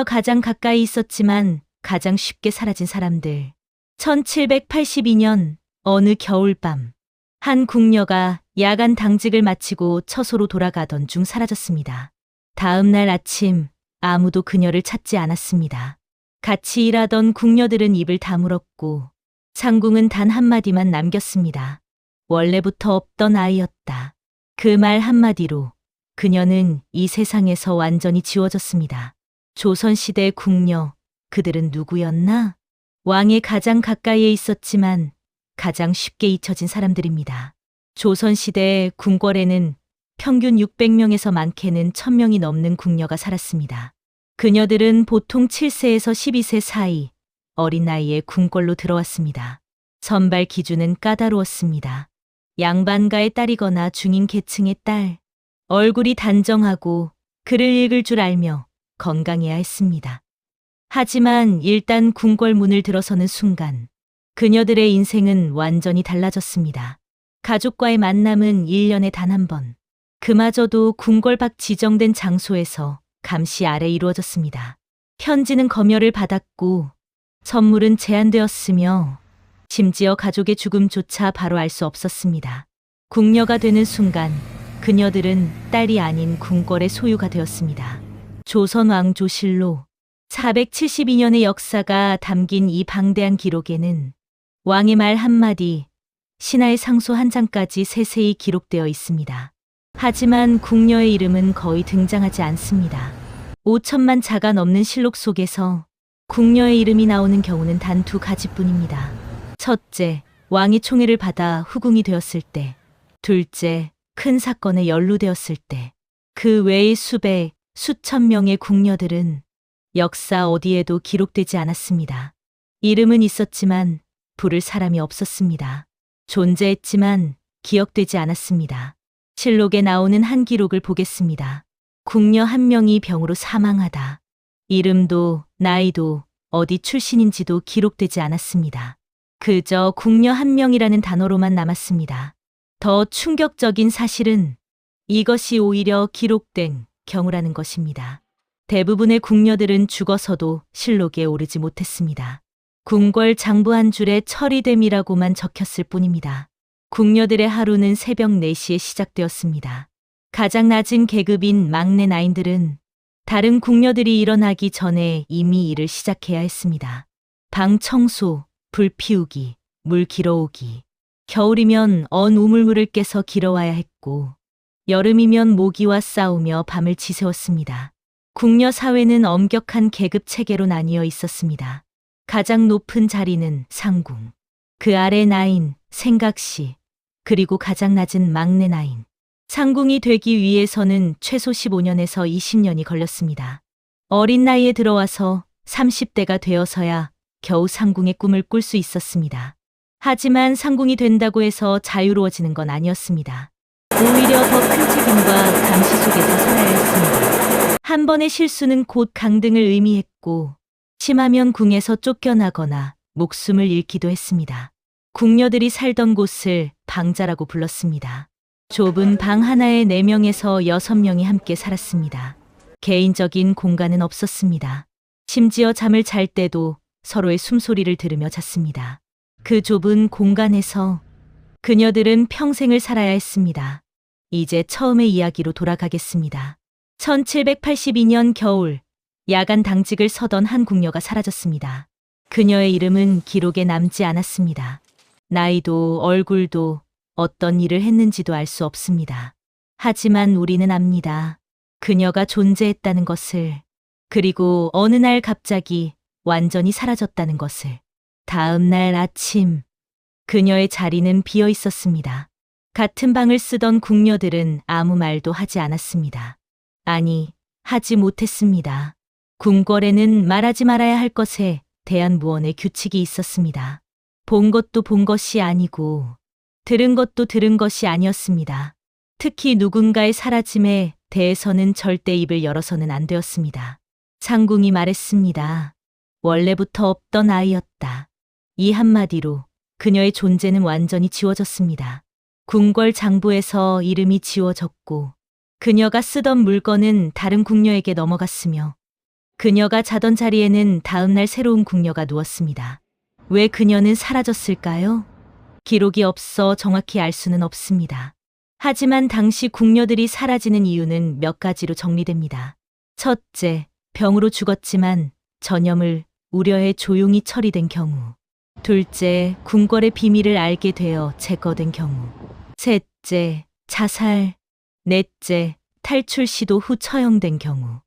가장 가까이 있었지만 가장 쉽게 사라진 사람들. 1782년 어느 겨울밤, 한 궁녀가 야간 당직을 마치고 처소로 돌아가던 중 사라졌습니다. 다음 날 아침 아무도 그녀를 찾지 않았습니다. 같이 일하던 궁녀들은 입을 다물었고 상궁은 단 한마디만 남겼습니다. 원래부터 없던 아이였다. 그 말 한마디로 그녀는 이 세상에서 완전히 지워졌습니다. 조선시대 궁녀, 그들은 누구였나? 왕의 가장 가까이에 있었지만 가장 쉽게 잊혀진 사람들입니다. 조선시대 궁궐에는 평균 600명에서 많게는 1000명이 넘는 궁녀가 살았습니다. 그녀들은 보통 7세에서 12세 사이 어린 나이에 궁궐로 들어왔습니다. 선발 기준은 까다로웠습니다. 양반가의 딸이거나 중인 계층의 딸, 얼굴이 단정하고 글을 읽을 줄 알며 건강해야 했습니다. 하지만 일단 궁궐 문을 들어서는 순간 그녀들의 인생은 완전히 달라졌습니다. 가족과의 만남은 1년에 단 한 번, 그마저도 궁궐 밖 지정된 장소에서 감시 아래 이루어졌습니다. 편지는 검열을 받았고 선물은 제한되었으며 심지어 가족의 죽음조차 바로 알 수 없었습니다. 궁녀가 되는 순간 그녀들은 딸이 아닌 궁궐의 소유가 되었습니다. 조선왕조실록 472년의 역사가 담긴 이 방대한 기록에는 왕의 말 한마디, 신하의 상소 한 장까지 세세히 기록되어 있습니다. 하지만 궁녀의 이름은 거의 등장하지 않습니다. 5천만 자가 넘는 실록 속에서 궁녀의 이름이 나오는 경우는 단 2가지뿐입니다. 첫째, 왕이 총애를 받아 후궁이 되었을 때. 둘째, 큰 사건에 연루되었을 때. 그 외의 수백, 수천 명의 궁녀들은 역사 어디에도 기록되지 않았습니다. 이름은 있었지만 부를 사람이 없었습니다. 존재했지만 기억되지 않았습니다. 실록에 나오는 한 기록을 보겠습니다. 궁녀 한 명이 병으로 사망하다. 이름도 나이도 어디 출신인지도 기록되지 않았습니다. 그저 궁녀 한 명이라는 단어로만 남았습니다. 더 충격적인 사실은 이것이 오히려 기록된 경우라는 것입니다. 대부분의 궁녀들은 죽어서도 실록에 오르지 못했습니다. 궁궐 장부 한 줄에 처리됨이라고만 적혔을 뿐입니다. 궁녀들의 하루는 새벽 4시에 시작되었습니다. 가장 낮은 계급인 막내 나인들은 다른 궁녀들이 일어나기 전에 이미 일을 시작해야 했습니다. 방 청소, 불 피우기, 물 길어오기. 겨울이면 언 우물물을 깨서 길어와야 했고 여름이면 모기와 싸우며 밤을 지새웠습니다. 궁녀 사회는 엄격한 계급 체계로 나뉘어 있었습니다. 가장 높은 자리는 상궁, 그 아래 나인, 생각시, 그리고 가장 낮은 막내 나인. 상궁이 되기 위해서는 최소 15년에서 20년이 걸렸습니다. 어린 나이에 들어와서 30대가 되어서야 겨우 상궁의 꿈을 꿀 수 있었습니다. 하지만 상궁이 된다고 해서 자유로워지는 건 아니었습니다. 오히려 더 큰 책임과 감시 속에서 살아야 했습니다. 한 번의 실수는 곧 강등을 의미했고 심하면 궁에서 쫓겨나거나 목숨을 잃기도 했습니다. 궁녀들이 살던 곳을 방자라고 불렀습니다. 좁은 방 하나에 4명에서 6명이 함께 살았습니다. 개인적인 공간은 없었습니다. 심지어 잠을 잘 때도 서로의 숨소리를 들으며 잤습니다. 그 좁은 공간에서 그녀들은 평생을 살아야 했습니다. 이제 처음의 이야기로 돌아가겠습니다. 1782년 겨울, 야간 당직을 서던 한 궁녀가 사라졌습니다. 그녀의 이름은 기록에 남지 않았습니다. 나이도 얼굴도 어떤 일을 했는지도 알 수 없습니다. 하지만 우리는 압니다. 그녀가 존재했다는 것을, 그리고 어느 날 갑자기 완전히 사라졌다는 것을. 다음 날 아침, 그녀의 자리는 비어 있었습니다. 같은 방을 쓰던 궁녀들은 아무 말도 하지 않았습니다. 아니, 하지 못했습니다. 궁궐에는 말하지 말아야 할 것에 대한 무언의 규칙이 있었습니다. 본 것도 본 것이 아니고 들은 것도 들은 것이 아니었습니다. 특히 누군가의 사라짐에 대해서는 절대 입을 열어서는 안 되었습니다. 상궁이 말했습니다. 원래부터 없던 아이였다. 이 한마디로 그녀의 존재는 완전히 지워졌습니다. 궁궐 장부에서 이름이 지워졌고 그녀가 쓰던 물건은 다른 궁녀에게 넘어갔으며 그녀가 자던 자리에는 다음날 새로운 궁녀가 누웠습니다. 왜 그녀는 사라졌을까요? 기록이 없어 정확히 알 수는 없습니다. 하지만 당시 궁녀들이 사라지는 이유는 몇 가지로 정리됩니다. 첫째, 병으로 죽었지만 전염을 우려해 조용히 처리된 경우. 둘째, 궁궐의 비밀을 알게 되어 제거된 경우. 셋째, 자살. 넷째, 탈출 시도 후 처형된 경우.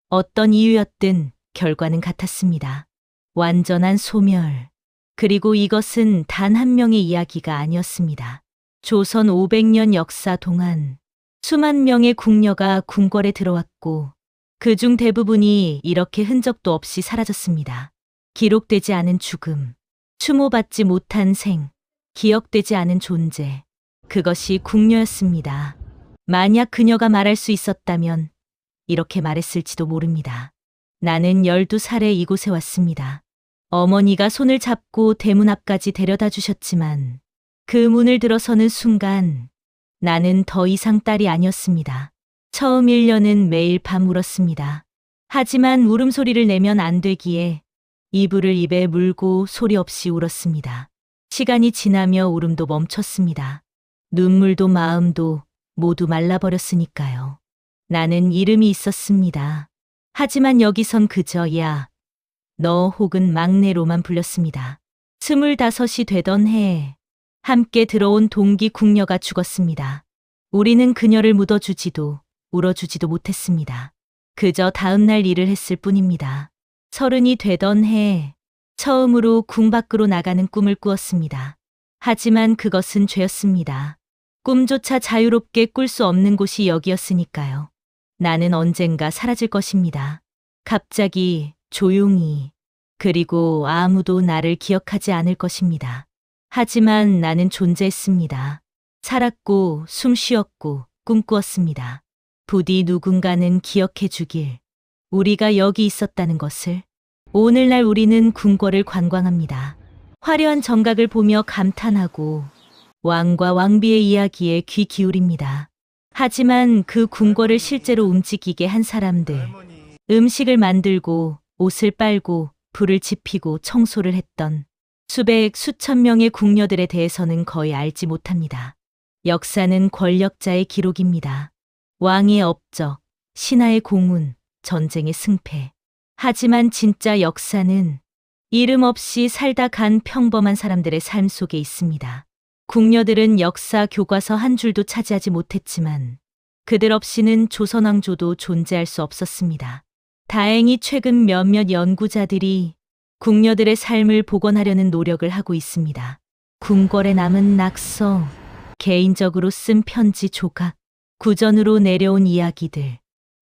어떤 이유였든 결과는 같았습니다. 완전한 소멸. 그리고 이것은 단 한 명의 이야기가 아니었습니다. 조선 500년 역사 동안 수만 명의 궁녀가 궁궐에 들어왔고 그중 대부분이 이렇게 흔적도 없이 사라졌습니다. 기록되지 않은 죽음, 추모받지 못한 생, 기억되지 않은 존재. 그것이 궁녀였습니다. 만약 그녀가 말할 수 있었다면 이렇게 말했을지도 모릅니다. 나는 12살에 이곳에 왔습니다. 어머니가 손을 잡고 대문 앞까지 데려다 주셨지만 그 문을 들어서는 순간 나는 더 이상 딸이 아니었습니다. 처음 1년은 매일 밤 울었습니다. 하지만 울음소리를 내면 안 되기에 이불을 입에 물고 소리 없이 울었습니다. 시간이 지나며 울음도 멈췄습니다. 눈물도 마음도 모두 말라버렸으니까요. 나는 이름이 있었습니다. 하지만 여기선 그저 야, 너 혹은 막내로만 불렸습니다. 25이 되던 해에 함께 들어온 동기 궁녀가 죽었습니다. 우리는 그녀를 묻어주지도 울어주지도 못했습니다. 그저 다음날 일을 했을 뿐입니다. 30이 되던 해에 처음으로 궁 밖으로 나가는 꿈을 꾸었습니다. 하지만 그것은 죄였습니다. 꿈조차 자유롭게 꿀 수 없는 곳이 여기였으니까요. 나는 언젠가 사라질 것입니다. 갑자기 조용히, 그리고 아무도 나를 기억하지 않을 것입니다. 하지만 나는 존재했습니다. 살았고 숨 쉬었고 꿈꾸었습니다. 부디 누군가는 기억해 주길. 우리가 여기 있었다는 것을. 오늘날 우리는 궁궐을 관광합니다. 화려한 정각을 보며 감탄하고 왕과 왕비의 이야기에 귀 기울입니다. 하지만 그 궁궐을 실제로 움직이게 한 사람들, 음식을 만들고 옷을 빨고 불을 지피고 청소를 했던 수백 수천 명의 궁녀들에 대해서는 거의 알지 못합니다. 역사는 권력자의 기록입니다. 왕의 업적, 신하의 공운, 전쟁의 승패. 하지만 진짜 역사는 이름 없이 살다 간 평범한 사람들의 삶 속에 있습니다. 궁녀들은 역사 교과서 한 줄도 차지하지 못했지만 그들 없이는 조선왕조도 존재할 수 없었습니다. 다행히 최근 몇몇 연구자들이 궁녀들의 삶을 복원하려는 노력을 하고 있습니다. 궁궐에 남은 낙서, 개인적으로 쓴 편지 조각, 구전으로 내려온 이야기들.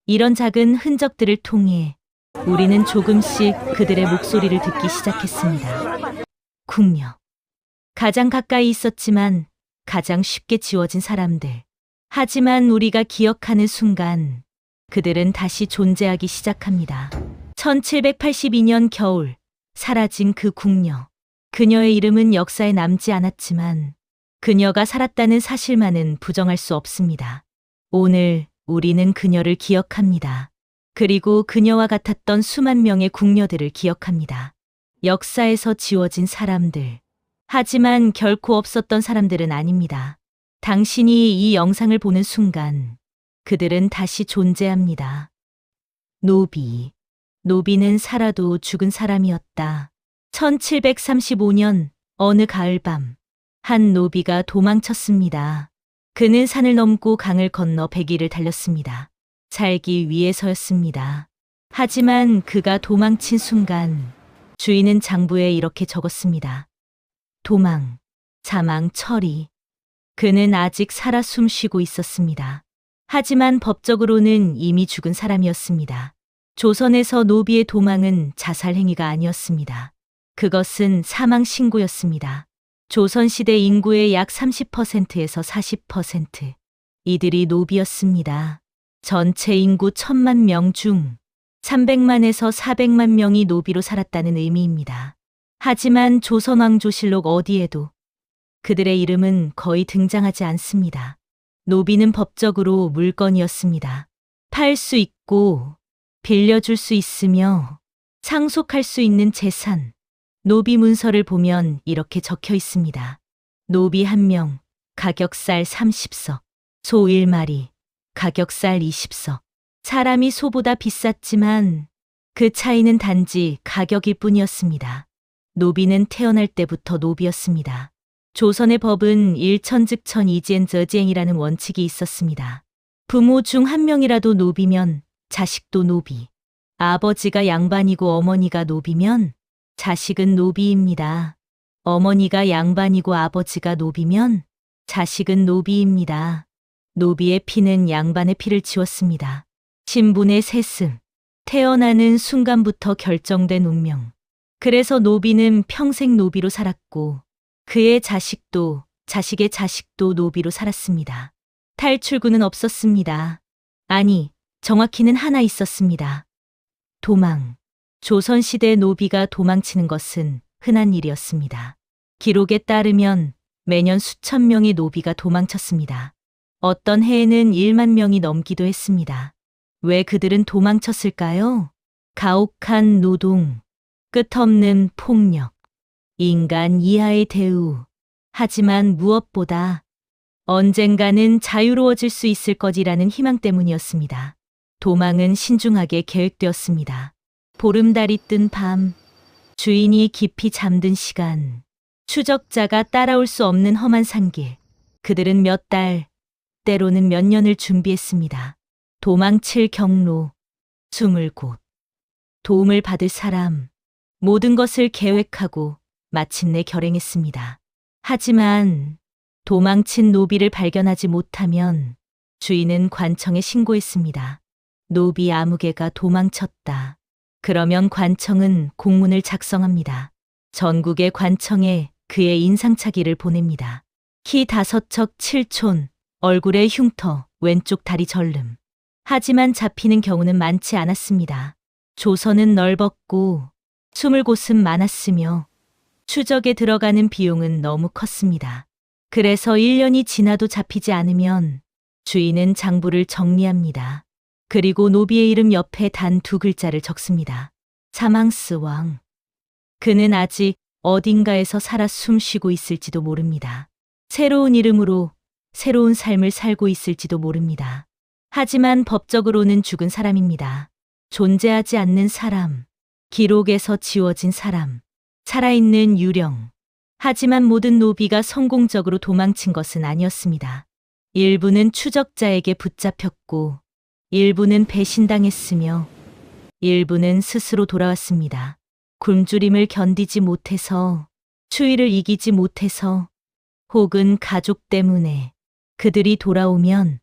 이런 작은 흔적들을 통해 우리는 조금씩 그들의 목소리를 듣기 시작했습니다. 궁녀. 가장 가까이 있었지만 가장 쉽게 지워진 사람들. 하지만 우리가 기억하는 순간 그들은 다시 존재하기 시작합니다. 1782년 겨울 사라진 그 궁녀. 그녀의 이름은 역사에 남지 않았지만 그녀가 살았다는 사실만은 부정할 수 없습니다. 오늘 우리는 그녀를 기억합니다. 그리고 그녀와 같았던 수만 명의 궁녀들을 기억합니다. 역사에서 지워진 사람들. 하지만 결코 없었던 사람들은 아닙니다. 당신이 이 영상을 보는 순간 그들은 다시 존재합니다. 노비. 노비는 살아도 죽은 사람이었다. 1735년 어느 가을밤 한 노비가 도망쳤습니다. 그는 산을 넘고 강을 건너 백리를 달렸습니다. 살기 위해서였습니다. 하지만 그가 도망친 순간 주인은 장부에 이렇게 적었습니다. 도망, 사망, 처리. 그는 아직 살아 숨쉬고 있었습니다. 하지만 법적으로는 이미 죽은 사람이었습니다. 조선에서 노비의 도망은 자살 행위가 아니었습니다. 그것은 사망 신고였습니다. 조선시대 인구의 약 30%에서 40%. 이들이 노비였습니다. 전체 인구 1000만 명 중 300만에서 400만 명이 노비로 살았다는 의미입니다. 하지만 조선왕조실록 어디에도 그들의 이름은 거의 등장하지 않습니다. 노비는 법적으로 물건이었습니다. 팔 수 있고 빌려줄 수 있으며 상속할 수 있는 재산. 노비 문서를 보면 이렇게 적혀 있습니다. 노비 1명, 가격 쌀 30석, 소 1마리, 가격 쌀 20석. 사람이 소보다 비쌌지만 그 차이는 단지 가격일 뿐이었습니다. 노비는 태어날 때부터 노비였습니다. 조선의 법은 일천즉천 이지엔저지행이라는 원칙이 있었습니다. 부모 중 한 명이라도 노비면 자식도 노비. 아버지가 양반이고 어머니가 노비면 자식은 노비입니다. 어머니가 양반이고 아버지가 노비면 자식은 노비입니다. 노비의 피는 양반의 피를 지웠습니다. 신분의 세습, 태어나는 순간부터 결정된 운명. 그래서 노비는 평생 노비로 살았고 그의 자식도 자식의 자식도 노비로 살았습니다. 탈출구는 없었습니다. 아니, 정확히는 하나 있었습니다. 도망. 조선시대 노비가 도망치는 것은 흔한 일이었습니다. 기록에 따르면 매년 수천 명의 노비가 도망쳤습니다. 어떤 해에는 1만 명이 넘기도 했습니다. 왜 그들은 도망쳤을까요? 가혹한 노동, 끝없는 폭력, 인간 이하의 대우. 하지만 무엇보다 언젠가는 자유로워질 수 있을 것이라는 희망 때문이었습니다. 도망은 신중하게 계획되었습니다. 보름달이 뜬 밤, 주인이 깊이 잠든 시간, 추적자가 따라올 수 없는 험한 산길. 그들은 몇 달, 때로는 몇 년을 준비했습니다. 도망칠 경로, 숨을 곳, 도움을 받을 사람, 모든 것을 계획하고 마침내 결행했습니다. 하지만 도망친 노비를 발견하지 못하면 주인은 관청에 신고했습니다. 노비 아무개가 도망쳤다. 그러면 관청은 공문을 작성합니다. 전국의 관청에 그의 인상착의를 보냅니다. 키 5척 7촌, 얼굴에 흉터, 왼쪽 다리 절름. 하지만 잡히는 경우는 많지 않았습니다. 조선은 넓었고 숨을 곳은 많았으며 추적에 들어가는 비용은 너무 컸습니다. 그래서 1년이 지나도 잡히지 않으면 주인은 장부를 정리합니다. 그리고 노비의 이름 옆에 단 2글자를 적습니다. 사망스왕. 그는 아직 어딘가에서 살아 숨쉬고 있을지도 모릅니다. 새로운 이름으로 새로운 삶을 살고 있을지도 모릅니다. 하지만 법적으로는 죽은 사람입니다. 존재하지 않는 사람, 기록에서 지워진 사람, 살아있는 유령. 하지만 모든 노비가 성공적으로 도망친 것은 아니었습니다. 일부는 추적자에게 붙잡혔고, 일부는 배신당했으며, 일부는 스스로 돌아왔습니다. 굶주림을 견디지 못해서, 추위를 이기지 못해서, 혹은 가족 때문에 그들이 돌아오면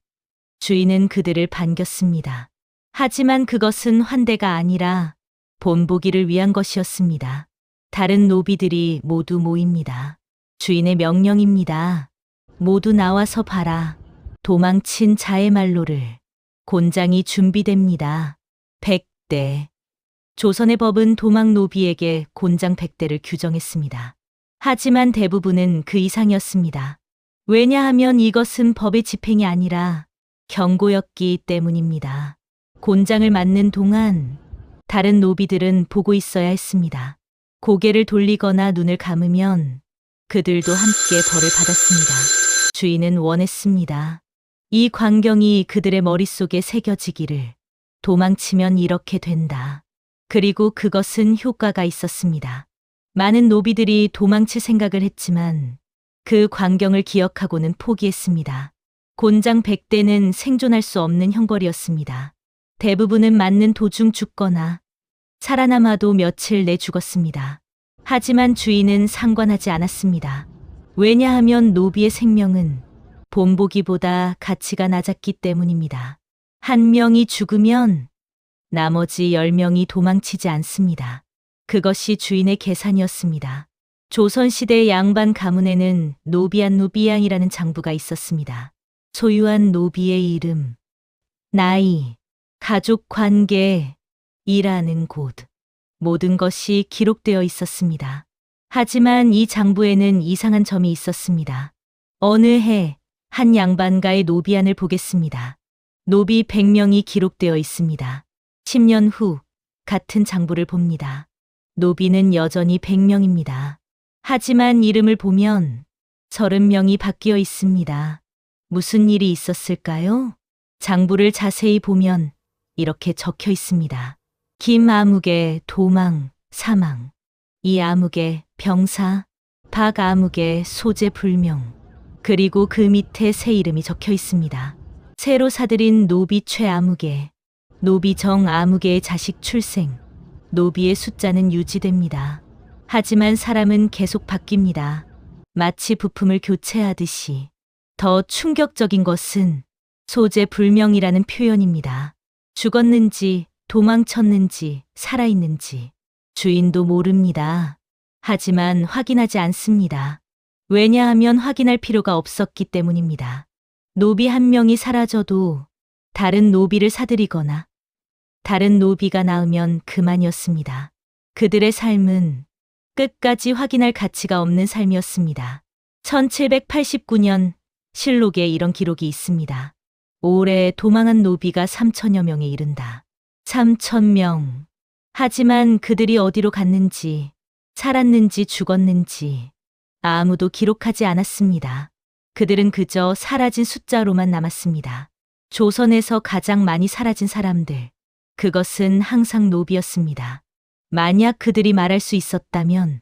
주인은 그들을 반겼습니다. 하지만 그것은 환대가 아니라 본보기를 위한 것이었습니다. 다른 노비들이 모두 모입니다. 주인의 명령입니다. 모두 나와서 봐라. 도망친 자의 말로를. 곤장이 준비됩니다. 100대. 조선의 법은 도망 노비에게 곤장 100대를 규정했습니다. 하지만 대부분은 그 이상이었습니다. 왜냐하면 이것은 법의 집행이 아니라 경고였기 때문입니다. 곤장을 맞는 동안 다른 노비들은 보고 있어야 했습니다. 고개를 돌리거나 눈을 감으면 그들도 함께 벌을 받았습니다. 주인은 원했습니다. 이 광경이 그들의 머릿속에 새겨지기를. 도망치면 이렇게 된다. 그리고 그것은 효과가 있었습니다. 많은 노비들이 도망칠 생각을 했지만 그 광경을 기억하고는 포기했습니다. 곤장 100대는 생존할 수 없는 형벌이었습니다. 대부분은 맞는 도중 죽거나 살아남아도 며칠 내 죽었습니다. 하지만 주인은 상관하지 않았습니다. 왜냐하면 노비의 생명은 본보기보다 가치가 낮았기 때문입니다. 한 명이 죽으면 나머지 10명이 도망치지 않습니다. 그것이 주인의 계산이었습니다. 조선시대 양반 가문에는 노비안 노비양이라는 장부가 있었습니다. 소유한 노비의 이름, 나이, 가족 관계, 일하는 곳, 모든 것이 기록되어 있었습니다. 하지만 이 장부에는 이상한 점이 있었습니다. 어느 해 한 양반가의 노비안을 보겠습니다. 노비 100명이 기록되어 있습니다. 10년 후 같은 장부를 봅니다. 노비는 여전히 100명입니다. 하지만 이름을 보면 30명이 바뀌어 있습니다. 무슨 일이 있었을까요? 장부를 자세히 보면 이렇게 적혀 있습니다. 김아무개 도망, 사망. 이아무개 병사, 박아무개 소재 불명. 그리고 그 밑에 새 이름이 적혀 있습니다. 새로 사들인 노비 최아무개, 노비 정아무개의 자식 출생. 노비의 숫자는 유지됩니다. 하지만 사람은 계속 바뀝니다. 마치 부품을 교체하듯이. 더 충격적인 것은 소재 불명이라는 표현입니다. 죽었는지, 도망쳤는지, 살아있는지 주인도 모릅니다. 하지만 확인하지 않습니다. 왜냐하면 확인할 필요가 없었기 때문입니다. 노비 한 명이 사라져도 다른 노비를 사들이거나 다른 노비가 나으면 그만이었습니다. 그들의 삶은 끝까지 확인할 가치가 없는 삶이었습니다. 1789년 실록에 이런 기록이 있습니다. 올해 도망한 노비가 3천여 명에 이른다. 3,000명. 하지만 그들이 어디로 갔는지, 살았는지 죽었는지 아무도 기록하지 않았습니다. 그들은 그저 사라진 숫자로만 남았습니다. 조선에서 가장 많이 사라진 사람들. 그것은 항상 노비였습니다. 만약 그들이 말할 수 있었다면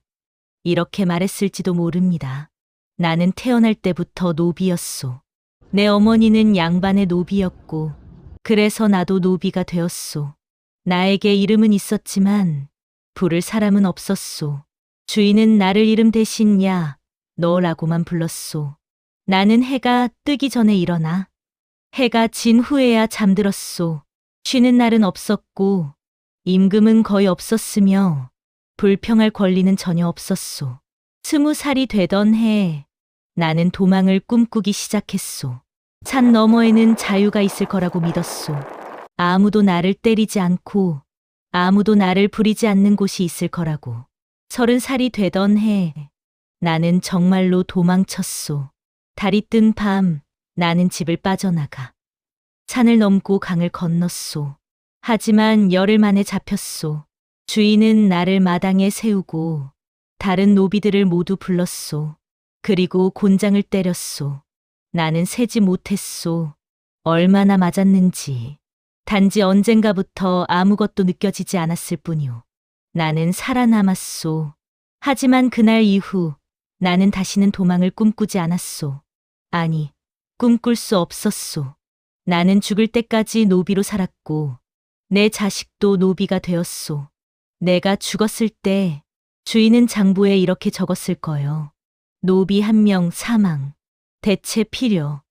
이렇게 말했을지도 모릅니다. 나는 태어날 때부터 노비였소. 내 어머니는 양반의 노비였고 그래서 나도 노비가 되었소. 나에게 이름은 있었지만 부를 사람은 없었소. 주인은 나를 이름 대신 야, 너라고만 불렀소. 나는 해가 뜨기 전에 일어나 해가 진 후에야 잠들었소. 쉬는 날은 없었고 임금은 거의 없었으며 불평할 권리는 전혀 없었소. 20살이 되던 해 나는 도망을 꿈꾸기 시작했소. 산 너머에는 자유가 있을 거라고 믿었소. 아무도 나를 때리지 않고 아무도 나를 부리지 않는 곳이 있을 거라고. 30살이 되던 해 나는 정말로 도망쳤소. 달이 뜬 밤 나는 집을 빠져나가 산을 넘고 강을 건넜소. 하지만 열흘 만에 잡혔소. 주인은 나를 마당에 세우고 다른 노비들을 모두 불렀소. 그리고 곤장을 때렸소. 나는 세지 못했소. 얼마나 맞았는지. 단지 언젠가부터 아무것도 느껴지지 않았을 뿐이오. 나는 살아남았소. 하지만 그날 이후 나는 다시는 도망을 꿈꾸지 않았소. 아니, 꿈꿀 수 없었소. 나는 죽을 때까지 노비로 살았고 내 자식도 노비가 되었소. 내가 죽었을 때 주인은 장부에 이렇게 적었을 거요. 노비 한 명 사망. 대체 필요.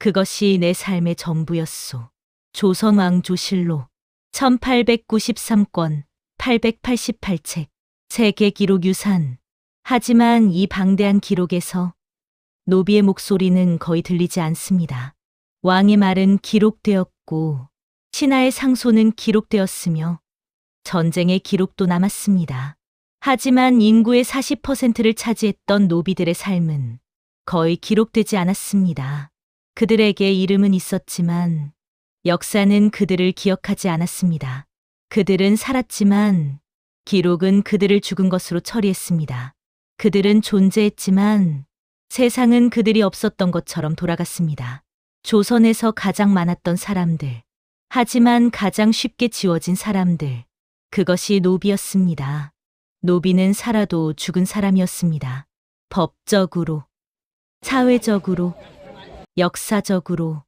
그것이 내 삶의 전부였소. 조선왕조실록 1893권 888책 세계 기록 유산. 하지만 이 방대한 기록에서 노비의 목소리는 거의 들리지 않습니다. 왕의 말은 기록되었고 신하의 상소는 기록되었으며 전쟁의 기록도 남았습니다. 하지만 인구의 40%를 차지했던 노비들의 삶은 거의 기록되지 않았습니다. 그들에게 이름은 있었지만 역사는 그들을 기억하지 않았습니다. 그들은 살았지만 기록은 그들을 죽은 것으로 처리했습니다. 그들은 존재했지만 세상은 그들이 없었던 것처럼 돌아갔습니다. 조선에서 가장 많았던 사람들. 하지만 가장 쉽게 지워진 사람들. 그것이 노비였습니다. 노비는 살아도 죽은 사람이었습니다. 법적으로, 사회적으로, 역사적으로.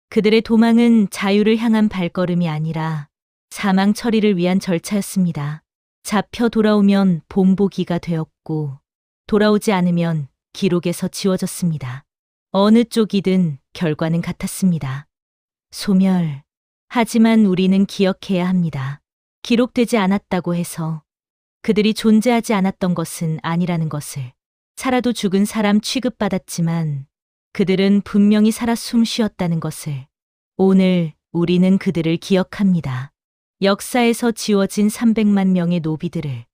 그들의 도망은 자유를 향한 발걸음이 아니라 사망 처리를 위한 절차였습니다. 잡혀 돌아오면 본보기가 되었고 돌아오지 않으면 기록에서 지워졌습니다. 어느 쪽이든 결과는 같았습니다. 소멸. 하지만 우리는 기억해야 합니다. 기록되지 않았다고 해서 그들이 존재하지 않았던 것은 아니라는 것을. 살아도 죽은 사람 취급받았지만 그들은 분명히 살아 숨 쉬었다는 것을. 오늘 우리는 그들을 기억합니다. 역사에서 지워진 300만 명의 노비들을.